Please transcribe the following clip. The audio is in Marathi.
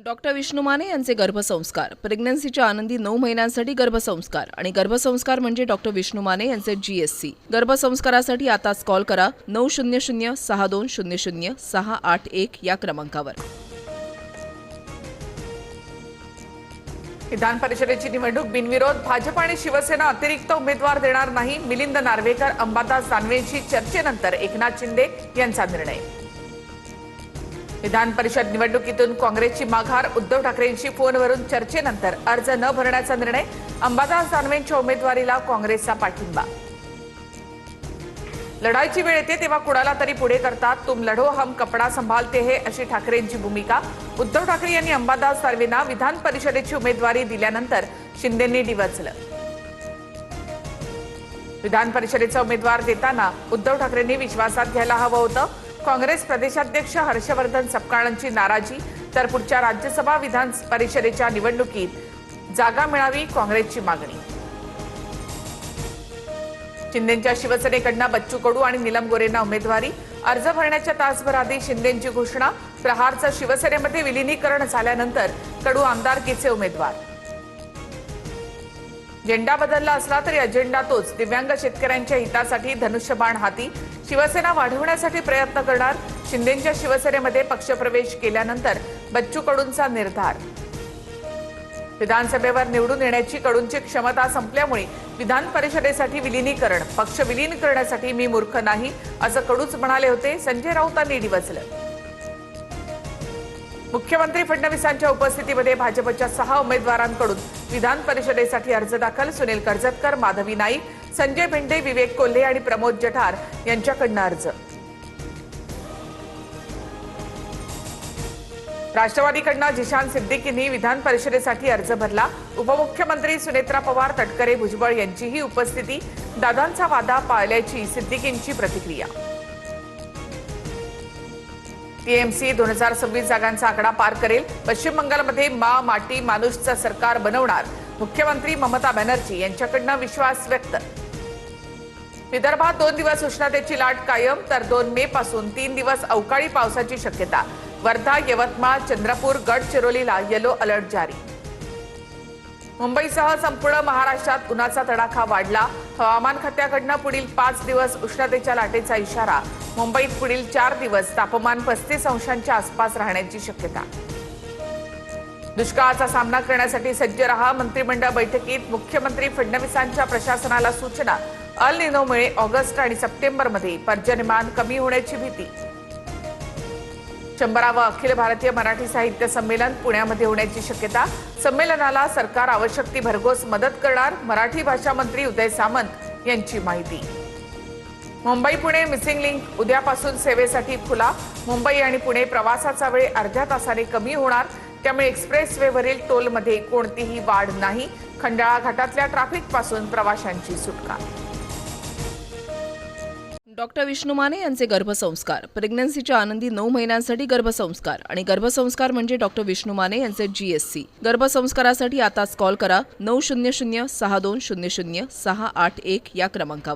डॉक्टर विष्णू माने यांचे गर्भसंस्कार, प्रेग्नन्सीच्या आनंदी 9 महिन्यांसाठी गर्भसंस्कार आणि गर्भसंस्कार म्हणजे डॉक्टर विष्णू माने यांचे GSC। गर्भसंस्कारासाठी आताच कॉल करा 900-6200-681 या क्रमांकावर। विधान परिषदेची निवडणूक बिनविरोध, भाजप आणि शिवसेना अतिरिक्त उमेदवार देणार नाही। मिलिंद नार्वेकर अंबादास दानवेंशी चर्चेनंतर एकनाथ शिंदे यांचा निर्णय। विधान परिषद निवडणुकीतून काँग्रेसची माघार, उद्धव ठाकरेंशी फोनवरून चर्चेनंतर अर्ज न भरण्याचा निर्णय। अंबादास दानवेंच्या उमेदवारीला काँग्रेसचा पाठिंबा। लढाईची वेळ येते तेव्हा कुणाला तरी पुढे करतात, तुम लढो हम कपडा संभालते है अशी ठाकरेंची भूमिका। उद्धव ठाकरे यांनी अंबादास दानवेंना विधान परिषदेची उमेदवारी दिल्यानंतर शिंदेंनी डिवचलं। विधान परिषदेचा उमेदवार देताना उद्धव ठाकरेंनी विश्वासात घ्यायला हवं होतं। काँग्रेस प्रदेशाध्यक्ष हर्षवर्धन सपकाळांची नाराजी, तर पुढच्या राज्यसभा विधान परिषदेच्या निवडणुकीत जागा मिळावी काँग्रेसची मागणी। शिंदेंच्या शिवसेनेकडून बच्चू कडू आणि नीलम गोरेंना उमेदवारी, अर्ज भरण्याच्या तासभर आधी शिंदेंची घोषणा। प्रहारचं शिवसेनेमध्ये विलीनीकरण झाल्यानंतर कडू आमदारकीचे उमेदवार। झेंडा बदलला असला तरी अजेंडा तोच, दिव्यांग शेतकऱ्यांच्या हितासाठी धनुष्यबाण हाती। शिवसेना वाढवण्यासाठी प्रयत्न करणार, शिंदेंच्या शिवसेनेमध्ये पक्षप्रवेश केल्यानंतर बच्चू कडूंचा निर्धार। विधानसभेवर निवडून येण्याची कडूंची क्षमता संपल्यामुळे विधान परिषदेसाठी विलीनीकरण, पक्ष विलीन करण्यासाठी मी मूर्ख नाही असं कडूच म्हणाले होते। संजय राऊतांनी डिवचलं। मुख्यमंत्री फडणवीसांच्या उपस्थितीमध्ये भाजपच्या 6 उमेदवारांकडून विधान परिषदेसाठी अर्ज दाखल। सुनील कर्जतकर, माधवी नाईक, संजय भेंडे, विवेक कोल्हे आणि प्रमोद जठार यांच्याकडून अर्ज। राष्ट्रवादीकडून जिशान सिद्दीकींनी विधान परिषदेसाठी अर्ज भरला। उपमुख्यमंत्री सुनेत्रा पवार, तटकरे, भुजबळ यांचीही उपस्थिती। दादांचा वादा पाळल्याची सिद्दीकींची प्रतिक्रिया। टीएमसी 2026 जागांचा आकडा पार करेल। पश्चिम बंगालमध्ये माटी मानुषचं सरकार बनवणार, मुख्यमंत्री ममता बॅनर्जी यांच्याकडून विश्वास व्यक्त। विदर्भात 2 दिवस उष्णतेची लाट कायम, तर 2 मे पासून 3 दिवस अवकाळी पावसाची शक्यता। वर्धा, यवतमाळ, चंद्रपूर, गडचिरोलीला येलो अलर्ट जारी। मुंबईसह संपूर्ण महाराष्ट्रात उन्हाचा तडाखा वाढला। हवामान खात्याकडून पुढील 5 दिवस उष्णतेच्या लाटेचा इशारा। मुंबईत पुढील 4 दिवस तापमान 35 अंशांच्या आसपास राहण्याची शक्यता। दुष्काळाचा सामना करण्यासाठी सज्ज रहा, मंत्रिमंडळ बैठकीत मुख्यमंत्री फडणवीसांच्या प्रशासनाला सूचना। अल निनोमुळे ऑगस्ट आणि सप्टेंबरमध्ये पर्जन्यमान कमी होण्याची भीती। 100वे अखिल भारतीय मराठी साहित्य संमेलन पुण्यामध्ये होण्याची शक्यता। संमेलनाला सरकार आवश्यक ती भरघोस मदत करणार, मराठी भाषा मंत्री उदय सामंत यांची माहिती। मुंबई पुणे मिसिंग लिंक उद्यापासून सेवेसाठी खुला। मुंबई आणि पुणे प्रवासाचा वेळ अर्ध्या तासाने कमी होणार, त्यामुळे एक्सप्रेसवेवरील टोलमध्ये कोणतीही वाढ नाही। खंडाळा घाटातल्या ट्रॅफिकपासून प्रवाशांची सुटका। डॉक्टर विष्णू माने यांचे गर्भसंस्कार, प्रेग्नन्सीच्या आनंदी 9 महिन्यांसाठी गर्भसंस्कार आणि गर्भसंस्कार म्हणजे डॉक्टर विष्णू माने यांचे GSC। गर्भसंस्कारासाठी आताच कॉल करा 900-6200-681 या क्रमांकावर।